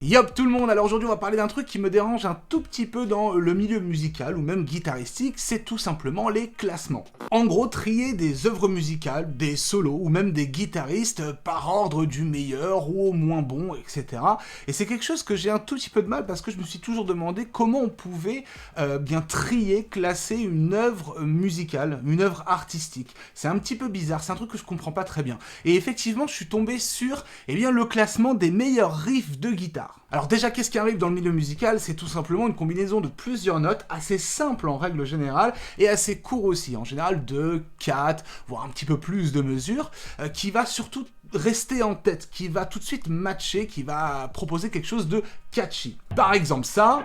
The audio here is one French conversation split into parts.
Yop tout le monde, alors aujourd'hui on va parler d'un truc qui me dérange un tout petit peu dans le milieu musical ou même guitaristique, c'est tout simplement les classements. En gros, trier des œuvres musicales, des solos ou même des guitaristes par ordre du meilleur ou au moins bon, etc. Et c'est quelque chose que j'ai un tout petit peu de mal parce que je me suis toujours demandé comment on pouvait bien trier, classer une œuvre musicale, une œuvre artistique. C'est un petit peu bizarre, c'est un truc que je comprends pas très bien. Et effectivement, je suis tombé sur le classement des meilleurs riffs de guitare. Alors déjà, qu'est-ce qui arrive dans le milieu musical? C'est tout simplement une combinaison de plusieurs notes, assez simple en règle générale, et assez court aussi, en général 2, 4, voire un petit peu plus de mesures, qui va surtout rester en tête, qui va tout de suite matcher, qui va proposer quelque chose de catchy. Par exemple ça...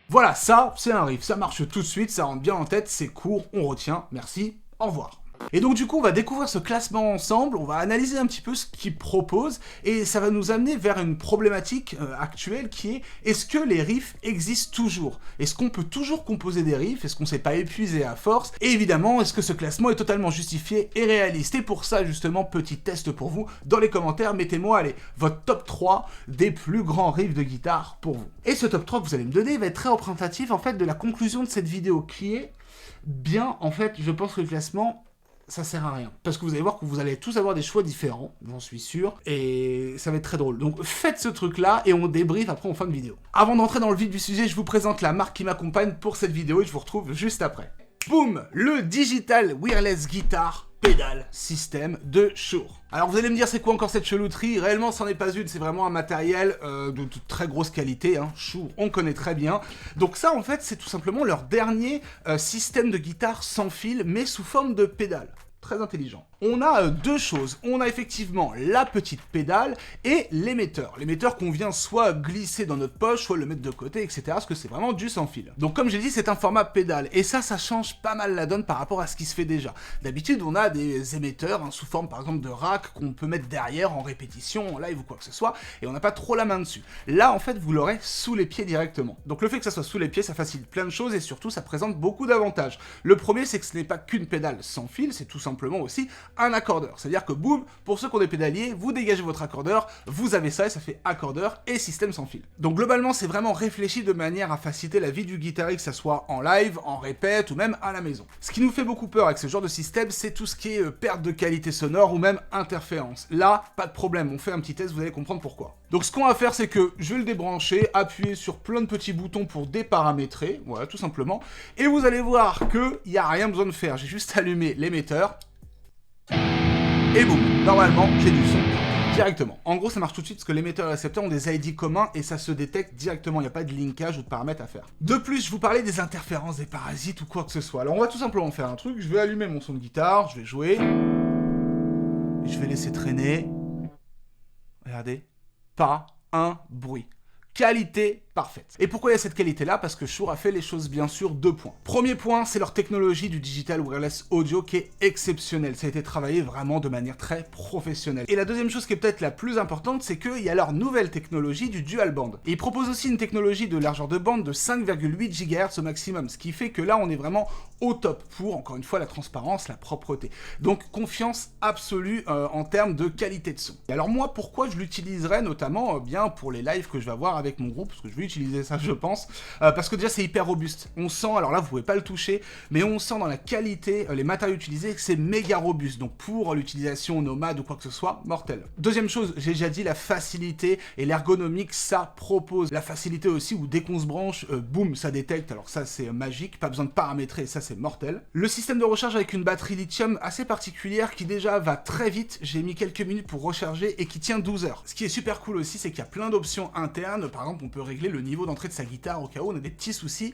Voilà, ça, c'est un riff, ça marche tout de suite, ça rentre bien en tête, c'est court, on retient, merci, au revoir. Et donc du coup, on va découvrir ce classement ensemble, on va analyser un petit peu ce qu'il propose, et ça va nous amener vers une problématique actuelle qui est, est-ce que les riffs existent toujours? Est-ce qu'on peut toujours composer des riffs? Est-ce qu'on s'est pas épuisé à force? Et évidemment, est-ce que ce classement est totalement justifié et réaliste? Et pour ça, justement, petit test pour vous, dans les commentaires, mettez-moi, allez, votre top 3 des plus grands riffs de guitare pour vous. Et ce top 3 que vous allez me donner va être très représentatif, en fait, de la conclusion de cette vidéo, qui est bien, en fait, je pense que le classement... ça sert à rien. Parce que vous allez voir que vous allez tous avoir des choix différents, j'en suis sûr, et ça va être très drôle. Donc faites ce truc-là, et on débriefe après en fin de vidéo. Avant d'entrer dans le vif du sujet, je vous présente la marque qui m'accompagne pour cette vidéo, et je vous retrouve juste après. Boum! Le Digital Wireless Guitar Pedal System de Shure. Alors vous allez me dire, c'est quoi encore cette chelouterie? Réellement, c'en est pas une, c'est vraiment un matériel de très grosse qualité, hein. Shure, on connaît très bien. Donc ça, en fait, c'est tout simplement leur dernier système de guitare sans fil, mais sous forme de pédale. Très intelligent. On a deux choses. On a effectivement la petite pédale et l'émetteur. L'émetteur qu'on vient soit glisser dans notre poche, soit le mettre de côté, etc. Parce que c'est vraiment du sans fil. Donc comme j'ai dit, c'est un format pédale. Et ça change pas mal la donne par rapport à ce qui se fait déjà. D'habitude, on a des émetteurs sous forme par exemple de rack qu'on peut mettre derrière en répétition, en live ou quoi que ce soit. Et on n'a pas trop la main dessus. Là, en fait, vous l'aurez sous les pieds directement. Donc le fait que ça soit sous les pieds, ça facilite plein de choses et surtout, ça présente beaucoup d'avantages. Le premier, c'est que ce n'est pas qu'une pédale sans fil, c'est tout simplement aussi un accordeur. C'est-à-dire que boum, pour ceux qui ont des pédaliers, vous dégagez votre accordeur, vous avez ça et ça fait accordeur et système sans fil. Donc globalement, c'est vraiment réfléchi de manière à faciliter la vie du guitariste, que ça soit en live, en répète ou même à la maison. Ce qui nous fait beaucoup peur avec ce genre de système, c'est tout ce qui est perte de qualité sonore ou même interférence. Là, pas de problème, on fait un petit test, vous allez comprendre pourquoi. Donc ce qu'on va faire, c'est que je vais le débrancher, appuyer sur plein de petits boutons pour déparamétrer, voilà, tout simplement, et vous allez voir qu'il n'y a rien besoin de faire, j'ai juste allumé l'émetteur, et boum, normalement, j'ai du son directement. En gros, ça marche tout de suite parce que l'émetteur et le récepteur ont des ID communs et ça se détecte directement, il n'y a pas de linkage ou de paramètres à faire. De plus, je vous parlais des interférences, des parasites ou quoi que ce soit. Alors on va tout simplement faire un truc, je vais allumer mon son de guitare, je vais jouer, et je vais laisser traîner. Regardez, pas un bruit. Qualité parfaite. Et pourquoi il y a cette qualité-là? Parce que Shure a fait les choses bien sûr deux points. Premier point, c'est leur technologie du Digital Wireless Audio qui est exceptionnelle. Ça a été travaillé vraiment de manière très professionnelle. Et la deuxième chose qui est peut-être la plus importante, c'est qu'il y a leur nouvelle technologie du Dual Band. Et ils proposent aussi une technologie de largeur de bande de 5,8 GHz au maximum, ce qui fait que là, on est vraiment au top pour, encore une fois, la transparence, la propreté. Donc, confiance absolue en termes de qualité de son. Et alors moi, pourquoi je l'utiliserais notamment bien pour les lives que je vais avoir avec mon groupe, parce que je vais utiliser ça je pense, parce que déjà c'est hyper robuste. On sent, alors là vous pouvez pas le toucher, mais on sent dans la qualité, les matériaux utilisés, que c'est méga robuste. Donc pour l'utilisation nomade ou quoi que ce soit, mortel. Deuxième chose, j'ai déjà dit, la facilité et l'ergonomie que ça propose. La facilité aussi où dès qu'on se branche, boum, ça détecte, alors ça c'est magique, pas besoin de paramétrer, ça c'est mortel. Le système de recharge avec une batterie lithium assez particulière qui déjà va très vite, j'ai mis quelques minutes pour recharger et qui tient 12 heures. Ce qui est super cool aussi, c'est qu'il y a plein d'options internes, par exemple on peut régler le niveau d'entrée de sa guitare au cas où on a des petits soucis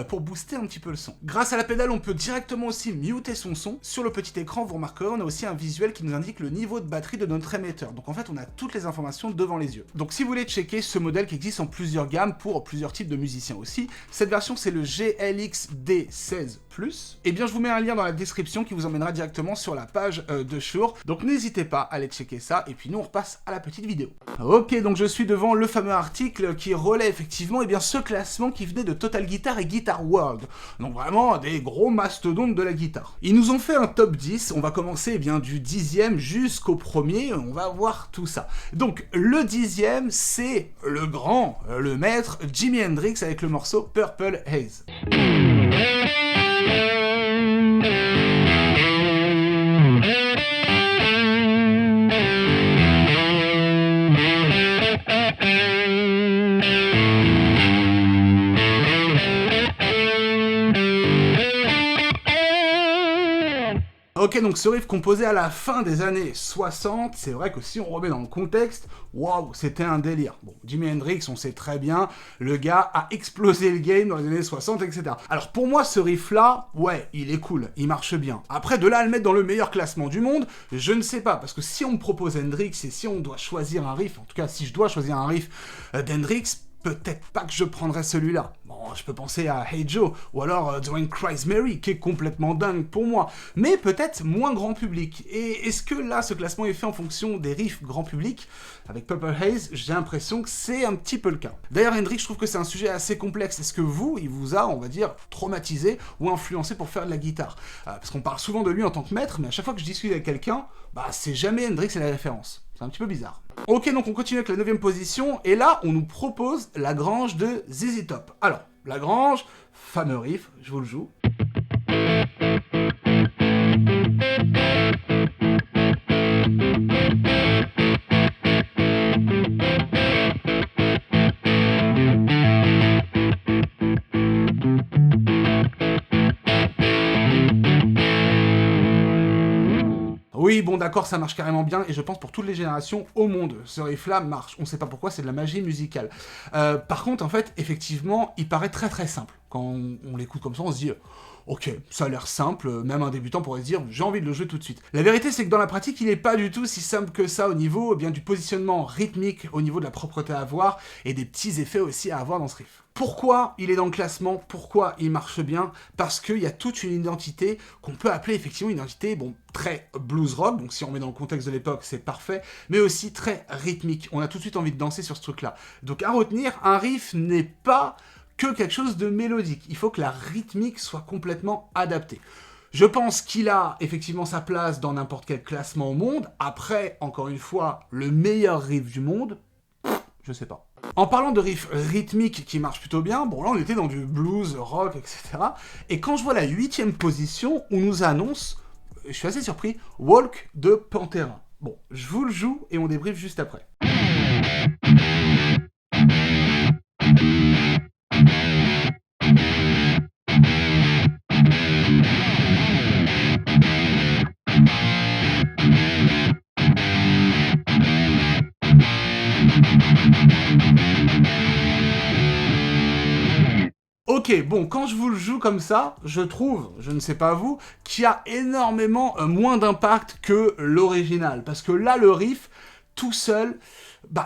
pour booster un petit peu le son. Grâce à la pédale, on peut directement aussi muter son son. Sur le petit écran, vous remarquerez, on a aussi un visuel qui nous indique le niveau de batterie de notre émetteur. Donc en fait, on a toutes les informations devant les yeux. Donc si vous voulez checker ce modèle qui existe en plusieurs gammes pour plusieurs types de musiciens aussi, cette version c'est le GLX D16+, plus, eh bien je vous mets un lien dans la description qui vous emmènera directement sur la page de Shure. Donc n'hésitez pas à aller checker ça, et puis nous on repasse à la petite vidéo. Ok, donc je suis devant le fameux article qui relaie effectivement ce classement qui venait de Total Guitar et Guitar World. Donc vraiment des gros mastodontes de la guitare. Ils nous ont fait un top 10, on va commencer du 10e jusqu'au premier, on va voir tout ça. Donc le 10e, c'est le grand, le maître, Jimi Hendrix avec le morceau Purple Haze. Ok, donc ce riff composé à la fin des années 60, c'est vrai que si on remet dans le contexte, waouh, c'était un délire. Bon, Jimi Hendrix, on sait très bien, le gars a explosé le game dans les années 60, etc. Alors pour moi, ce riff-là, ouais, il est cool, il marche bien. Après, de là à le mettre dans le meilleur classement du monde, je ne sais pas, parce que si on me propose Hendrix et si on doit choisir un riff, en tout cas si je dois choisir un riff d'Hendrix, peut-être pas que je prendrais celui-là. Bon, je peux penser à Hey Joe, ou alors The Rain Cries Mary, qui est complètement dingue pour moi, mais peut-être moins grand public. Et est-ce que là, ce classement est fait en fonction des riffs grand public? Avec Purple Haze, j'ai l'impression que c'est un petit peu le cas. D'ailleurs, Hendrix, je trouve que c'est un sujet assez complexe. Est-ce que vous, il vous a, on va dire, traumatisé ou influencé pour faire de la guitare? Parce qu'on parle souvent de lui en tant que maître, mais à chaque fois que je discute avec quelqu'un, c'est jamais Hendrix et la référence. C'est un petit peu bizarre. Ok, donc on continue avec la 9e position, et là, on nous propose La Grange de ZZ Top. Alors, La Grange, fameux riff, je vous le joue. Oui, bon d'accord, ça marche carrément bien, et je pense pour toutes les générations au monde, ce riff-là marche. On sait pas pourquoi, c'est de la magie musicale. Par contre, en fait, effectivement, il paraît très très simple. Quand on l'écoute comme ça, on se dit... Ok, ça a l'air simple, même un débutant pourrait se dire « j'ai envie de le jouer tout de suite ». La vérité, c'est que dans la pratique, il n'est pas du tout si simple que ça au niveau du positionnement rythmique, au niveau de la propreté à avoir, et des petits effets aussi à avoir dans ce riff. Pourquoi il est dans le classement? Pourquoi il marche bien? Parce qu'il y a toute une identité qu'on peut appeler effectivement une identité très blues rock, donc si on met dans le contexte de l'époque, c'est parfait, mais aussi très rythmique. On a tout de suite envie de danser sur ce truc-là. Donc à retenir, un riff n'est pas que quelque chose de mélodique. Il faut que la rythmique soit complètement adaptée. Je pense qu'il a effectivement sa place dans n'importe quel classement au monde. Après, encore une fois, le meilleur riff du monde, je sais pas. En parlant de riff rythmique qui marche plutôt bien, bon là on était dans du blues, rock, etc. Et quand je vois la 8e position, on nous annonce, je suis assez surpris, Walk de Pantera. Bon, je vous le joue et on débriefe juste après. Ok, bon, quand je vous le joue comme ça, je trouve, je ne sais pas vous, qu'il y a énormément moins d'impact que l'original. Parce que là, le riff, tout seul,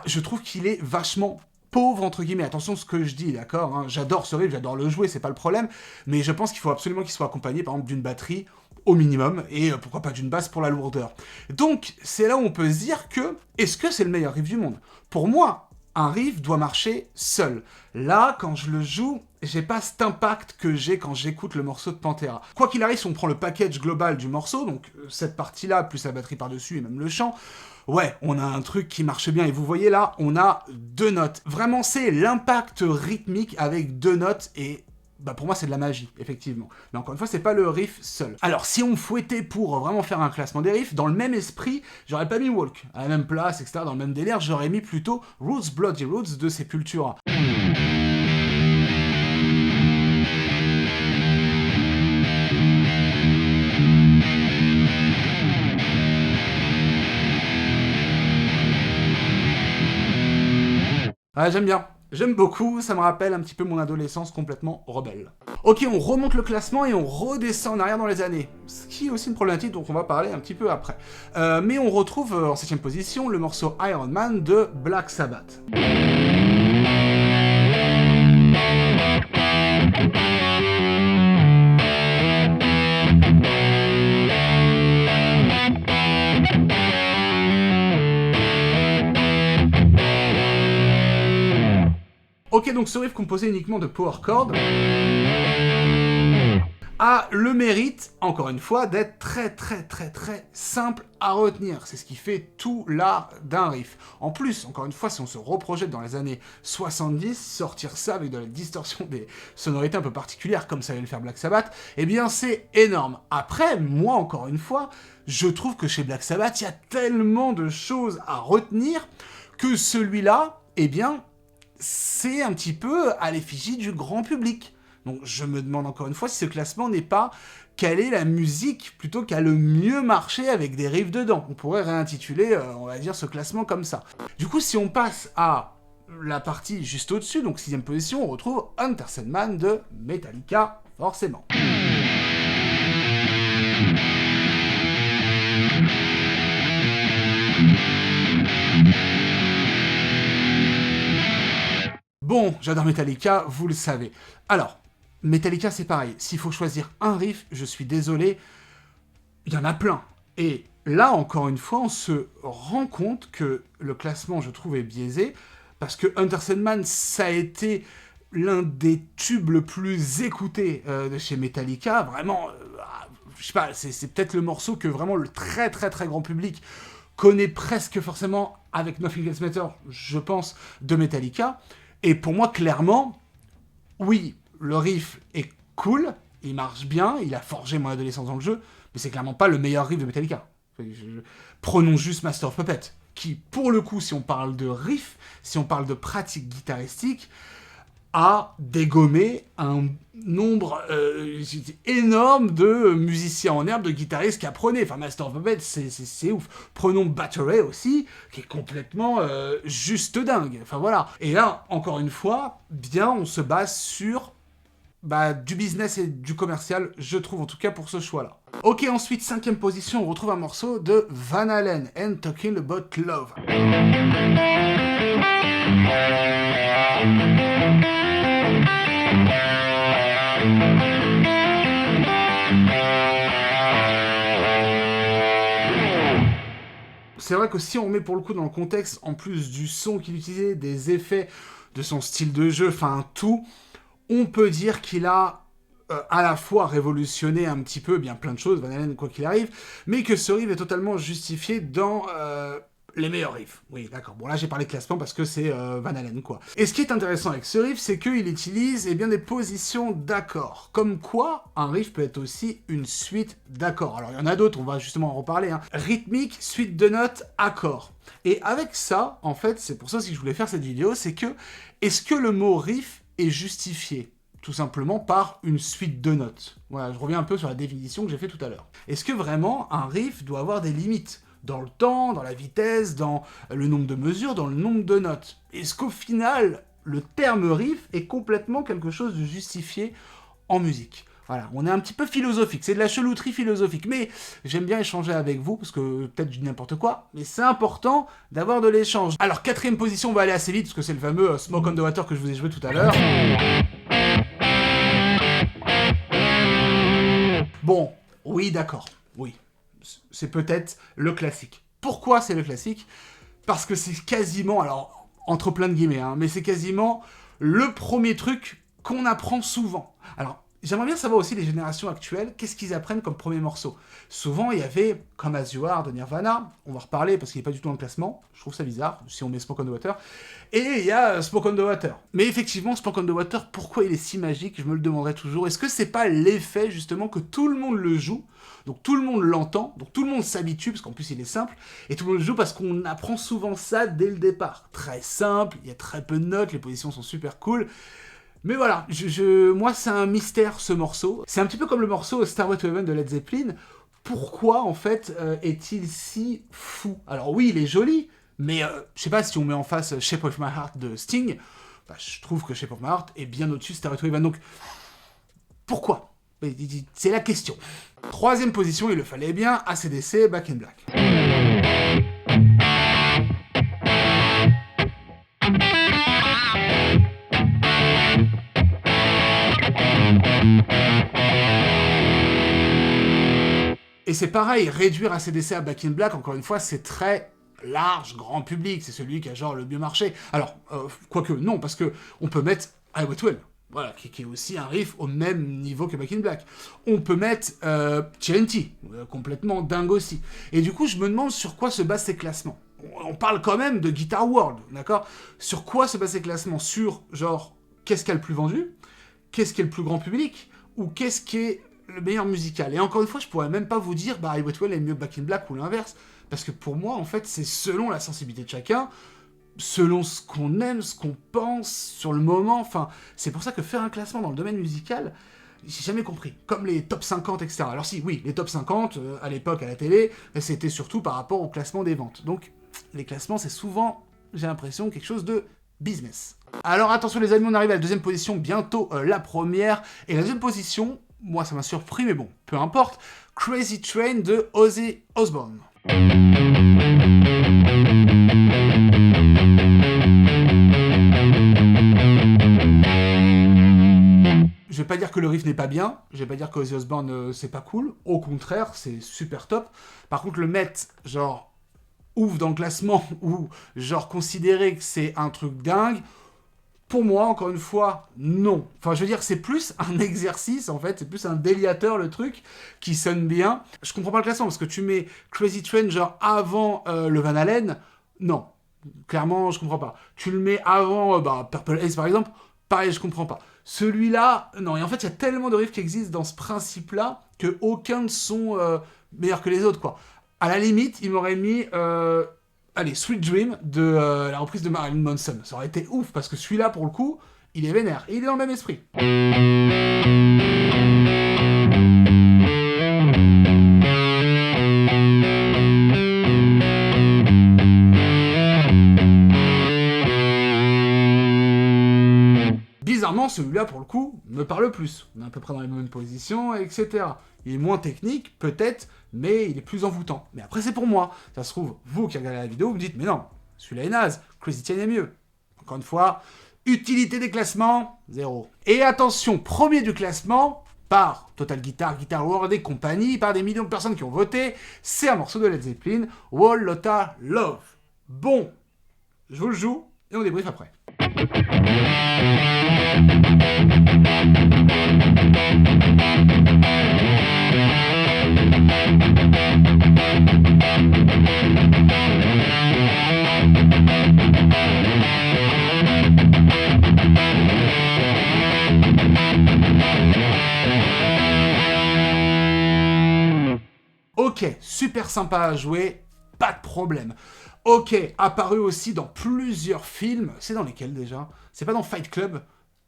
je trouve qu'il est vachement pauvre, entre guillemets. Attention à ce que je dis, d'accord, hein. J'adore ce riff, j'adore le jouer, c'est pas le problème. Mais je pense qu'il faut absolument qu'il soit accompagné, par exemple, d'une batterie au minimum, et pourquoi pas d'une basse pour la lourdeur. Donc, c'est là où on peut se dire que, est-ce que c'est le meilleur riff du monde? Pour moi, un riff doit marcher seul. Là, quand je le joue, j'ai pas cet impact que j'ai quand j'écoute le morceau de Pantera. Quoi qu'il arrive, si on prend le package global du morceau, donc cette partie-là, plus la batterie par-dessus et même le chant, ouais, on a un truc qui marche bien. Et vous voyez là, on a 2 notes. Vraiment, c'est l'impact rythmique avec 2 notes et... pour moi, c'est de la magie, effectivement. Mais encore une fois, c'est pas le riff seul. Alors, si on me fouettait pour vraiment faire un classement des riffs, dans le même esprit, j'aurais pas mis Walk à la même place, etc., dans le même délire, j'aurais mis plutôt Roots Bloody Roots de Sepultura. Ah, j'aime bien. J'aime beaucoup, ça me rappelle un petit peu mon adolescence complètement rebelle. Ok, on remonte le classement et on redescend en arrière dans les années. Ce qui est aussi une problématique dont on va parler un petit peu après. Mais on retrouve en 7ème position le morceau Iron Man de Black Sabbath. donc ce riff composé uniquement de power chords a le mérite, encore une fois, d'être très simple à retenir. C'est ce qui fait tout l'art d'un riff. En plus, encore une fois, si on se reprojette dans les années 70, sortir ça avec de la distorsion des sonorités un peu particulières, comme ça allait le faire Black Sabbath, eh bien c'est énorme. Après, moi, encore une fois, je trouve que chez Black Sabbath, il y a tellement de choses à retenir que celui-là, eh bien, c'est un petit peu à l'effigie du grand public. Donc je me demande encore une fois si ce classement n'est pas quelle est la musique plutôt qu'à le mieux marcher avec des riffs dedans. On pourrait réintituler, on va dire, ce classement comme ça. Du coup, si on passe à la partie juste au-dessus, donc 6ème position, on retrouve Enter Sandman de Metallica, forcément. Bon, j'adore Metallica, vous le savez. Alors, Metallica, c'est pareil. S'il faut choisir un riff, je suis désolé, il y en a plein. Et là, encore une fois, on se rend compte que le classement, je trouve, est biaisé, parce que Enter Sandman, ça a été l'un des tubes le plus écoutés de chez Metallica. Vraiment, je sais pas, c'est peut-être le morceau que vraiment le très grand public connaît presque forcément avec Nothing Else Matters, je pense, de Metallica. Et pour moi, clairement, oui, le riff est cool, il marche bien, il a forgé mon adolescence dans le jeu, mais c'est clairement pas le meilleur riff de Metallica. Prenons juste Master of Puppets, qui, pour le coup, si on parle de riff, si on parle de pratique guitaristique, a dégommé un nombre énorme de musiciens en herbe, de guitaristes qui apprenaient. Enfin, Master of Puppets, c'est ouf. Prenons Battery aussi, qui est complètement juste dingue. Enfin, voilà. Et là, encore une fois, bien, on se base sur du business et du commercial, je trouve, en tout cas pour ce choix-là. Ok, ensuite, 5ème position, on retrouve un morceau de Van Halen, and Talking About Love. C'est vrai que si on remet pour le coup dans le contexte, en plus du son qu'il utilisait, des effets, de son style de jeu, enfin tout, on peut dire qu'il a à la fois révolutionné un petit peu bien plein de choses, Van Halen quoi qu'il arrive, mais que ce riff est totalement justifié dans les meilleurs riffs. Oui, d'accord. Bon, là, j'ai parlé de classement parce que c'est Van Halen, quoi. Et ce qui est intéressant avec ce riff, c'est qu'il utilise bien des positions d'accords. Comme quoi, un riff peut être aussi une suite d'accords. Alors, il y en a d'autres, on va justement en reparler. Rythmique, suite de notes, accords. Et avec ça, en fait, c'est pour ça aussi que je voulais faire cette vidéo, c'est que, est-ce que le mot riff est justifié tout simplement par une suite de notes? Voilà, je reviens un peu sur la définition que j'ai fait tout à l'heure. Est-ce que vraiment un riff doit avoir des limites ? Dans le temps, dans la vitesse, dans le nombre de mesures, dans le nombre de notes. Est-ce qu'au final, le terme riff est complètement quelque chose de justifié en musique? Voilà, on est un petit peu philosophique, c'est de la chelouterie philosophique, mais j'aime bien échanger avec vous, parce que peut-être je dis n'importe quoi, mais c'est important d'avoir de l'échange. Alors, 4ème position, on va aller assez vite, parce que c'est le fameux Smoke on the Water que je vous ai joué tout à l'heure. Bon, oui, d'accord, oui. C'est peut-être le classique. Pourquoi c'est le classique? Parce que c'est quasiment, alors, entre plein de guillemets, mais c'est quasiment le premier truc qu'on apprend souvent. Alors, j'aimerais bien savoir aussi les générations actuelles, qu'est-ce qu'ils apprennent comme premier morceau. Souvent, il y avait Come As You Are de Nirvana, on va reparler parce qu'il n'est pas du tout dans le classement, je trouve ça bizarre, si on met Smoke on the Water, et il y a Smoke on the Water. Mais effectivement, Smoke on the Water, pourquoi il est si magique? Je me le demanderai toujours. Est-ce que c'est pas l'effet, justement, que tout le monde le joue, donc tout le monde l'entend, donc tout le monde s'habitue, parce qu'en plus il est simple, et tout le monde le joue parce qu'on apprend souvent ça dès le départ. Très simple, il y a très peu de notes, les positions sont super cool. Mais voilà, moi c'est un mystère ce morceau. C'est un petit peu comme le morceau Stairway to Heaven de Led Zeppelin. Pourquoi en fait est-il si fou? Alors oui, il est joli, mais je sais pas si on met en face Shape of My Heart de Sting, je trouve que Shape of My Heart est bien au-dessus de Stairway to Heaven. Donc pourquoi? C'est la question. 3ème position, il le fallait bien, AC/DC, Back in Black. Et c'est pareil, réduire AC/DC à Back in Black, encore une fois, c'est très large, grand public, c'est celui qui a genre le mieux marché. Alors, quoique, non, parce que on peut mettre Highway 12, voilà, qui est aussi un riff au même niveau que Back in Black. On peut mettre TNT, complètement dingue aussi. Et du coup, je me demande sur quoi se basent ces classements. On parle quand même de Guitar World, d'accord? Sur quoi se basent ces classements? Sur, genre, qu'est-ce qui a le plus vendu? Qu'est-ce qui est le plus grand public? Ou qu'est-ce qui est le meilleur musical? Et encore une fois, je pourrais même pas vous dire, bah, Highway 12 est mieux que Back in Black ou l'inverse. Parce que pour moi, en fait, c'est selon la sensibilité de chacun, selon ce qu'on aime, ce qu'on pense, sur le moment, enfin, c'est pour ça que faire un classement dans le domaine musical, j'ai jamais compris. Comme les top 50, etc. Alors si, oui, les top 50, à l'époque, à la télé, c'était surtout par rapport au classement des ventes. Donc, les classements, c'est souvent, j'ai l'impression, quelque chose de business. Alors attention les amis, on arrive à la deuxième position, bientôt la première. Et la deuxième position, moi ça m'a surpris, mais bon, peu importe, Crazy Train de Ozzy Osbourne. Je vais pas dire que le riff n'est pas bien, je vais pas dire que Ozzy Osbourne c'est pas cool, au contraire, c'est super top. Par contre, le mettre, genre, ouf dans le classement, ou genre considérer que c'est un truc dingue, pour moi, encore une fois, non. Enfin, je veux dire, c'est plus un exercice, en fait, c'est plus un déliateur, le truc, qui sonne bien. Je comprends pas le classement, parce que tu mets Crazy Train, genre, avant le Van Halen, non. Clairement, je comprends pas. Tu le mets avant Purple Haze, par exemple, pareil, je comprends pas. Celui-là, non. Et en fait, il y a tellement de riffs qui existent dans ce principe-là, que aucun ne sont meilleurs que les autres, quoi. À la limite, il m'aurait mis... allez, Sweet Dream de la reprise de Marilyn Manson. Ça aurait été ouf, parce que celui-là, pour le coup, il est vénère. Et il est dans le même esprit. Bizarrement, celui-là, pour le coup, me parle plus. On est à peu près dans les mêmes positions, etc. Il est moins technique, peut-être, mais il est plus envoûtant. Mais après, c'est pour moi. Ça se trouve, vous qui regardez la vidéo, vous me dites, mais non, celui-là est naze, Crazy Train est mieux. Encore une fois, utilité des classements, 0. Et attention, premier du classement, par Total Guitar, Guitar World et compagnie, par des millions de personnes qui ont voté, c'est un morceau de Led Zeppelin, Whole Lotta Love. Bon, je vous le joue, et on débriefe après. Ok, super sympa à jouer, pas de problème. Ok, apparu aussi dans plusieurs films. C'est dans lesquels déjà? C'est pas dans Fight Club?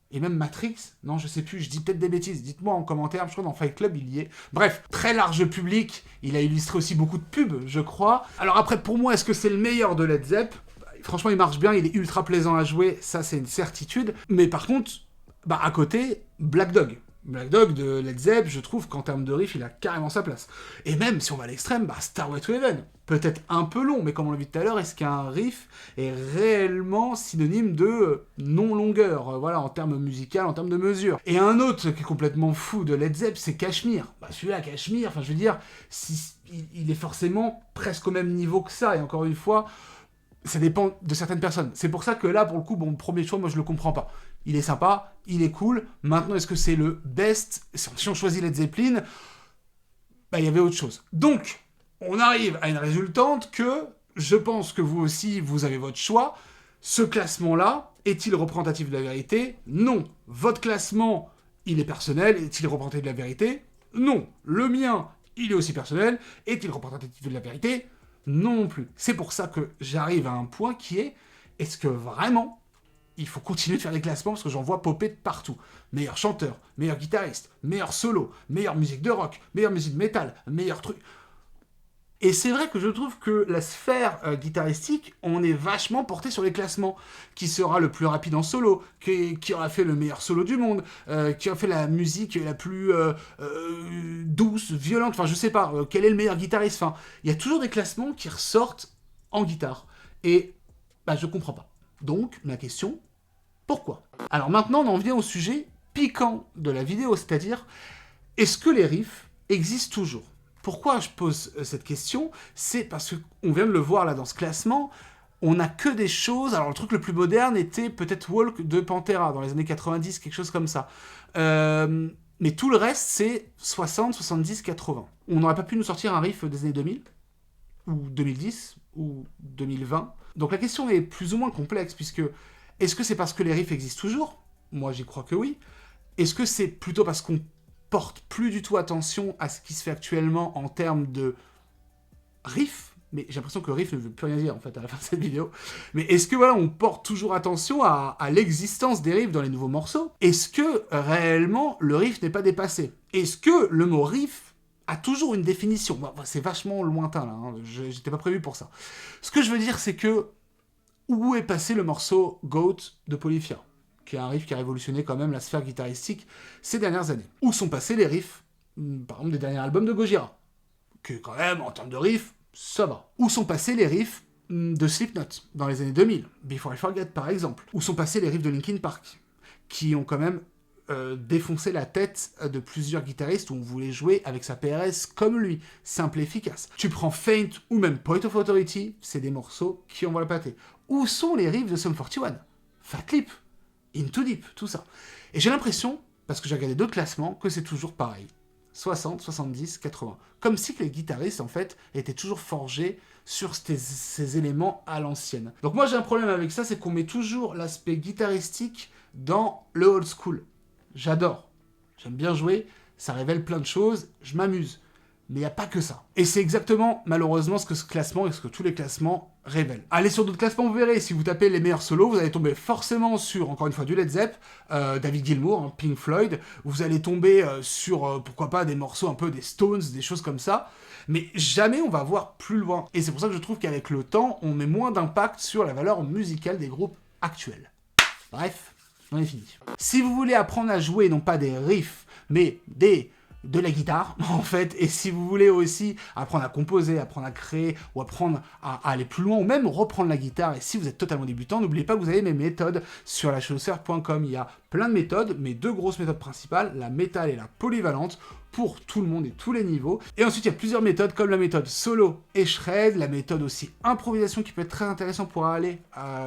Et même Matrix? Non, je sais plus, je dis peut-être des bêtises. Dites-moi en commentaire, je crois que dans Fight Club, il y est. Bref, très large public. Il a illustré aussi beaucoup de pubs, je crois. Alors après, pour moi, est-ce que c'est le meilleur de Led Zepp? Franchement, il marche bien, il est ultra plaisant à jouer, ça c'est une certitude. Mais par contre, à côté, Black Dog. Black Dog de Led Zepp, je trouve qu'en termes de riff, il a carrément sa place. Et même, si on va à l'extrême, Stairway to Heaven. Peut-être un peu long, mais comme on l'a vu tout à l'heure, est-ce qu'un riff est réellement synonyme de non-longueur, voilà, en termes musical, en termes de mesure. Et un autre qui est complètement fou de Led Zepp, c'est Kashmir. Celui-là, Kashmir, enfin je veux dire, il est forcément presque au même niveau que ça, et encore une fois, ça dépend de certaines personnes. C'est pour ça que là, pour le coup, bon, premier choix, moi je le comprends pas. Il est sympa, il est cool. Maintenant, est-ce que c'est le best? Si on choisit Led Zeppelin, il y avait autre chose. Donc, on arrive à une résultante que je pense que vous aussi, vous avez votre choix. Ce classement-là, est-il représentatif de la vérité? Non. Votre classement, il est personnel. Est-il représentatif de la vérité? Non. Le mien, il est aussi personnel. Est-il représentatif de la vérité? Non non plus. C'est pour ça que j'arrive à un point qui est, est-ce que vraiment, il faut continuer de faire des classements parce que j'en vois popper de partout. Meilleur chanteur, meilleur guitariste, meilleur solo, meilleure musique de rock, meilleure musique de métal, meilleur truc. Et c'est vrai que je trouve que la sphère guitaristique, on est vachement porté sur les classements. Qui sera le plus rapide en solo, qui aura fait le meilleur solo du monde, qui a fait la musique la plus douce, violente, enfin je sais pas, quel est le meilleur guitariste, enfin, il y a toujours des classements qui ressortent en guitare. Et je comprends pas. Donc, ma question, pourquoi? Alors maintenant, on en vient au sujet piquant de la vidéo, c'est-à-dire, est-ce que les riffs existent toujours? Pourquoi je pose cette question? C'est parce qu'on vient de le voir là dans ce classement, on n'a que des choses... Alors le truc le plus moderne était peut-être Walk de Pantera, dans les années 90, quelque chose comme ça. Mais tout le reste, c'est 60, 70, 80. On n'aurait pas pu nous sortir un riff des années 2000, ou 2010, ou 2020. Donc la question est plus ou moins complexe, puisque est-ce que c'est parce que les riffs existent toujours? Moi, j'y crois que oui. Est-ce que c'est plutôt parce qu'on porte plus du tout attention à ce qui se fait actuellement en termes de riffs? Mais j'ai l'impression que riff ne veut plus rien dire, en fait, à la fin de cette vidéo. Mais est-ce que, voilà, on porte toujours attention à l'existence des riffs dans les nouveaux morceaux? Est-ce que, réellement, le riff n'est pas dépassé? Est-ce que le mot riff a toujours une définition? Bon, c'est vachement lointain, là, hein. J'étais pas prévu pour ça. Ce que je veux dire, c'est que où est passé le morceau Goat de Polyphia, qui est un riff qui a révolutionné quand même la sphère guitaristique ces dernières années? Où sont passés les riffs, par exemple, des derniers albums de Gojira, que quand même, en termes de riffs, ça va. Où sont passés les riffs de Slipknot, dans les années 2000, Before I Forget par exemple? Où sont passés les riffs de Linkin Park, qui ont quand même défoncé la tête de plusieurs guitaristes où on voulait jouer avec sa PRS comme lui, simple et efficace. Tu prends Faint ou même Point of Authority, c'est des morceaux qui envoient le pâté. Où sont les riffs de Sum 41? Fat Lip, Into Deep, tout ça. Et j'ai l'impression, parce que j'ai regardé d'autres classements, que c'est toujours pareil. 60, 70, 80. Comme si les guitaristes, en fait, étaient toujours forgés sur ces éléments à l'ancienne. Donc moi, j'ai un problème avec ça, c'est qu'on met toujours l'aspect guitaristique dans le old school. J'adore. J'aime bien jouer, ça révèle plein de choses, je m'amuse. Mais il n'y a pas que ça. Et c'est exactement, malheureusement, ce que ce classement et ce que tous les classements révèlent. Allez sur d'autres classements, vous verrez. Si vous tapez les meilleurs solos, vous allez tomber forcément sur, encore une fois, du Led Zepp, David Gilmour, hein, Pink Floyd. Vous allez tomber sur, pourquoi pas, des morceaux un peu des Stones, des choses comme ça. Mais jamais on va voir plus loin. Et c'est pour ça que je trouve qu'avec le temps, on met moins d'impact sur la valeur musicale des groupes actuels. Bref, on est fini. Si vous voulez apprendre à jouer, non pas des riffs, mais de la guitare, en fait, et si vous voulez aussi apprendre à composer, apprendre à créer, ou apprendre à aller plus loin, ou même reprendre la guitare, et si vous êtes totalement débutant, n'oubliez pas que vous avez mes méthodes sur lachausseur.com. Il y a plein de méthodes, mais deux grosses méthodes principales, la métal et la polyvalente, pour tout le monde et tous les niveaux. Et ensuite, il y a plusieurs méthodes, comme la méthode solo et shred, la méthode aussi improvisation qui peut être très intéressant pour aller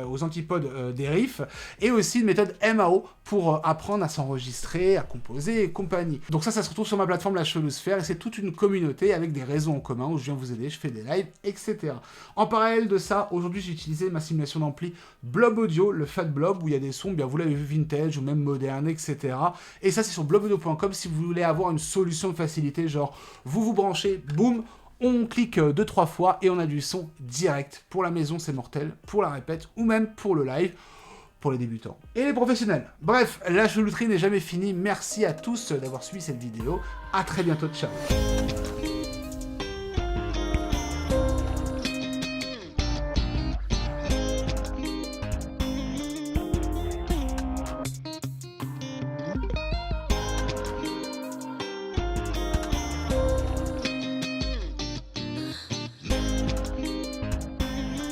aux antipodes des riffs, et aussi une méthode MAO pour apprendre à s'enregistrer, à composer et compagnie. Donc ça se retrouve sur ma plateforme La Chelousphère, et c'est toute une communauté avec des réseaux en commun où je viens vous aider, je fais des lives, etc. En parallèle de ça, aujourd'hui j'ai utilisé ma simulation d'ampli Blob Audio, le Fat Blob, où il y a des sons, bien vous l'avez vu, vintage ou même moderne, etc. Et ça c'est sur blobaudio.com si vous voulez avoir une solution de facilité, genre vous branchez, boum, on clique 2-3 fois et on a du son direct. Pour la maison c'est mortel, pour la répète ou même pour le live, pour les débutants et les professionnels. Bref, la chelouterie n'est jamais finie. Merci à tous d'avoir suivi cette vidéo. À très bientôt, ciao.